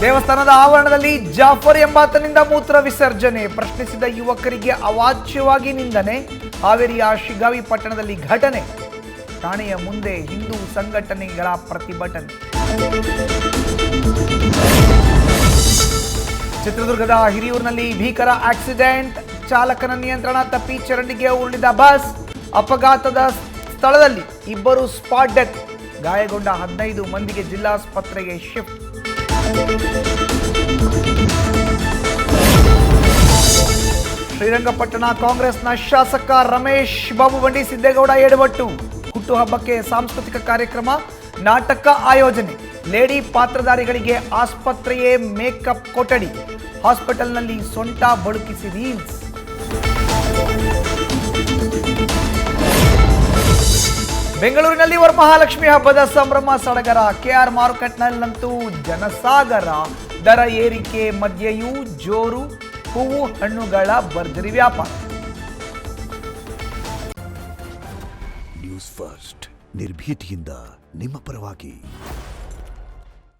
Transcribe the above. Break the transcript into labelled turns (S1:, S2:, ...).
S1: ದೇವಸ್ಥಾನದ ಆವರಣದಲ್ಲಿ ಜಾಫರ್ ಎಂಬಾತನಿಂದ ಮೂತ್ರ ವಿಸರ್ಜನೆ ಪ್ರಶ್ನಿಸಿದ ಯುವಕರಿಗೆ ಅವಾಚ್ಯವಾಗಿ ನಿಂದನೆ. ಹಾವೇರಿಯ ಶಿಗ್ಗಾವಿ ಪಟ್ಟಣದಲ್ಲಿ ಘಟನೆ. ಠಾಣೆಯ ಮುಂದೆ ಹಿಂದೂ ಸಂಘಟನೆಗಳ ಪ್ರತಿಭಟನೆ. ಚಿತ್ರದುರ್ಗದ ಹಿರಿಯೂರಿನಲ್ಲಿ ಭೀಕರ ಆಕ್ಸಿಡೆಂಟ್. ಚಾಲಕನ ನಿಯಂತ್ರಣ ತಪ್ಪಿ ಚರಂಡಿಗೆ ಉರುಳಿದ ಬಸ್. ಅಪಘಾತದ ಸ್ಥಳದಲ್ಲಿ ಇಬ್ಬರು ಸ್ಪಾಟ್ ಡೆತ್. ಗಾಯಗೊಂಡ 15 ಮಂದಿಗೆ ಜಿಲ್ಲಾಸ್ಪತ್ರೆಗೆ ಶಿಫ್ಟ್. ಶ್ರೀರಂಗಪಟ್ಟಣ ಕಾಂಗ್ರೆಸ್ನ ಶಾಸಕ ರಮೇಶ್ ಬಾಬು ಬಂಡಿ ಸಿದ್ದೇಗೌಡ ಎಡವಟ್ಟು. ಹುಟ್ಟುಹಬ್ಬಕ್ಕೆ ಸಾಂಸ್ಕೃತಿಕ ಕಾರ್ಯಕ್ರಮ, ನಾಟಕ ಆಯೋಜನೆ. ಲೇಡಿ ಪಾತ್ರಧಾರಿಗಳಿಗೆ ಆಸ್ಪತ್ರೆಯೇ ಮೇಕಪ್ ಕೊಠಡಿ. ಹಾಸ್ಪಿಟಲ್ನಲ್ಲಿ ಸೊಂಟ ಬಳುಕಿಸಿ ರೀಲ್ಸ್. ಬೆಂಗಳೂರಿನಲ್ಲಿ ವರಮಹಾಲಕ್ಷ್ಮಿ ಹಬ್ಬದ ಸಂಭ್ರಮ ಸಡಗರ. ಕೆಆರ್ ಮಾರುಕಟ್ಟೆನಲ್ಲಂತೂ ಜನಸಾಗರ. ದರ ಏರಿಕೆ ಮಧ್ಯೆಯೂ ಜೋರು. ಹೂವು ಹಣ್ಣುಗಳ ಭರ್ಜರಿ ವ್ಯಾಪಾರ.
S2: ನ್ಯೂಸ್ ಫಸ್ಟ್ ನಿರ್ಭೀತಿಯಿಂದ ನಿಮ್ಮ ಪರವಾಗಿ.